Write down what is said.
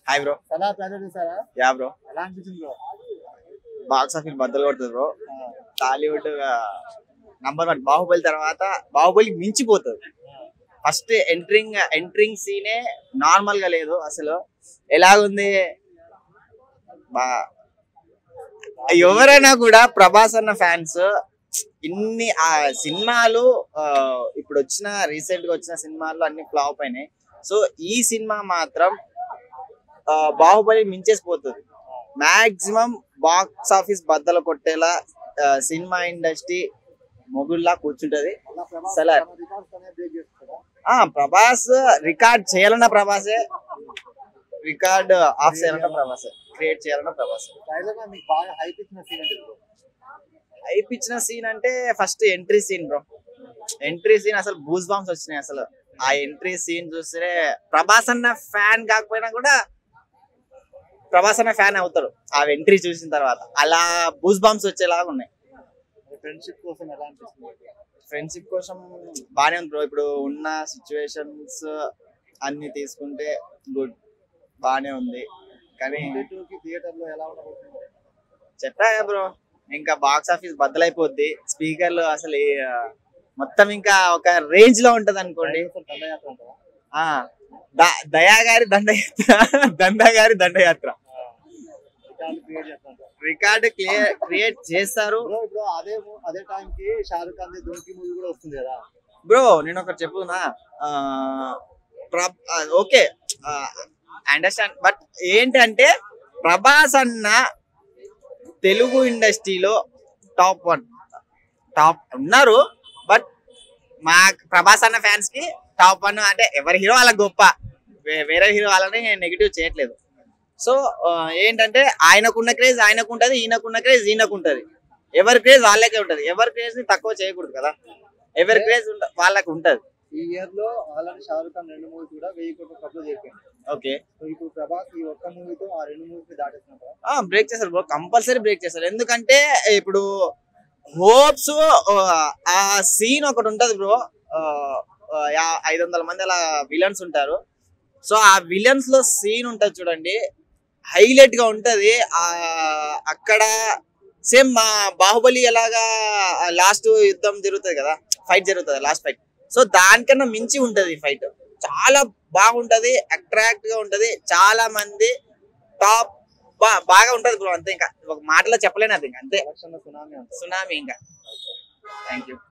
Hi bro. Salaar trailer చూసారా? Yeah bro. ఎలా అనిపించింది బ్రో? బాక్స్ ఆఫీస్ బద్దలు కొడుతుంది బ్రో. టాలీవుడ్ నంబర్ 1 బాహుబలి తర్వాత బాహుబలి మించిపోతుంది. ఫస్ట్ ఎంట్రింగ్ సీనే నార్మల్ గా లేదు అసలు. ఎలాగుంది ఎవరైనా కూడా ప్రభాస్ అన్న ఫ్యాన్స్ ఇన్ని ఆ సినిమాలు ఇప్పుడు రీసెంట్ గా వచ్చిన సినిమాల్లో అన్ని ఫ్లాప్ అయినాయి. సో ఈ సినిమా మాత్రం బాహుబలి మించేసిపోతుంది. మాక్సిమం బాక్స్ ఆఫీస్ బద్దలు కొట్టేలా సినిమా ఇండస్ట్రీ మొగుల్లా కూర్చుంటది. అసలు ప్రభాస్ రికార్డ్ చేయాలన్న ప్రభాసే, రికార్డ్ ఆఫ్ చేయాలన్న ప్రభాసే, క్రియేట్ చేయాలన్న ప్రభాస్. హైప్ ఇచ్చిన సీన్ అంటే first entry scene bro. Entry scene అసలు బూస్ బాంబ్స్ వచ్చినాయి. అసలు ఆ ఎంట్రీ సీన్ చూస్తే ప్రభాస్ అన్న ఫ్యాన్ కాకపోయినా కూడా ప్రభాస్ అన్న ఫ్యాన్ అవుతారు ఆ ఎంట్రీ చూసిన తర్వాత. అలా బూస్ బాంబ్స్ వచ్చేలాగా ఉన్నాయి. ఫ్రెండ్షిప్ కోసం ఎలా అనిపిస్తుంది? ఫ్రెండ్షిప్ కోసం బానే ఉంది బ్రో. ఇప్పుడు ఉన్న సిచ్యువేషన్స్ అన్ని తీసుకుంటే గుడ్, బానే ఉంది. కానీ థియేటర్ లో ఎలా ఉండబోతుంది చెప్పా బ్రో, ఇంకా బాక్స్ ఆఫీస్ బద్దలైపోద్ది. స్పీకర్లు అసలు మొత్తం ఇంకా ఒక రేంజ్ లో ఉంటది అనుకోండి. దయా గారి దండయాత్ర రికార్డ్ క్రియేట్ చేస్తారు అదే టైం కి షారుఖ్ ఖాన్ దుంకి మూవీ కూడా వస్తుంది కదా బ్రో. నేను ఒకటి చెప్పునా, ఓకే అండర్స్టాండ్, బట్ ఏంటంటే ప్రభాస్ అన్న తెలుగు ఇండస్ట్రీలో టాప్ ఉన్నారు. బట్ మా ప్రభాస్ అన్న ఫ్యాన్స్ కి టాప్ 1 అంటే ఎవరి హీరో వాళ్ళకి గొప్ప, వేరే హీరో వాళ్ళని నెగిటివ్ చేయట్లేదు. సో ఏంటంటే ఆయనకున్న క్రేజ్ ఆయనకుంటది, ఈయనకున్న క్రేజ్ ఈయనకుంటది. ఎవరి క్రేజ్ వాళ్ళకే ఉంటది. ఎవరి క్రేజ్ ని తక్కువ చేయకూడదు కదా, ఎవరి క్రేజ్ వాళ్ళకి ఉంటది. ఈ ఇయర్ లో ఆల్రెడీ షారుఖ్ ఖాన్ 2 మూవీస్ కూడా 1000 కోట్లు కబ్జా చేశారు. ఓకే, ఇప్పుడు ప్రభాస్ ఈ ఒక్క మూవీతో ఆ 2 మూవీస్ దాటేస్తున్నారు. బ్రేక్ చేస్తారు బ్రో, కంపల్సరీ బ్రేక్ చేస్తారు. ఎందుకంటే ఇప్పుడు హోప్స్ ఆ సీన్ ఒకటి ఉంటది బ్రో. 500 మంది అలా విలన్స్ ఉంటారు. సో ఆ విలన్స్ లో సీన్ ఉంటది చూడండి, హైలైట్ గా ఉంటది. అక్కడ సేమ్ మా బాహుబలి ఎలాగా లాస్ట్ యుద్ధం జరుగుతుంది కదా, ఫైట్ జరుగుతుంది లాస్ట్ ఫైట్. సో దానికన్నా మించి ఉంటది ఫైట్. చాలా బాగుంటది, అట్రాక్ట్ గా ఉంటది. చాలా మంది టాప్ బాగా ఉంటది బ్రో. అంతే, ఇంకా ఒక మాటలో చెప్పలేను అది. ఇంకా అంతే, సునామీ ఇంకా. Thank you.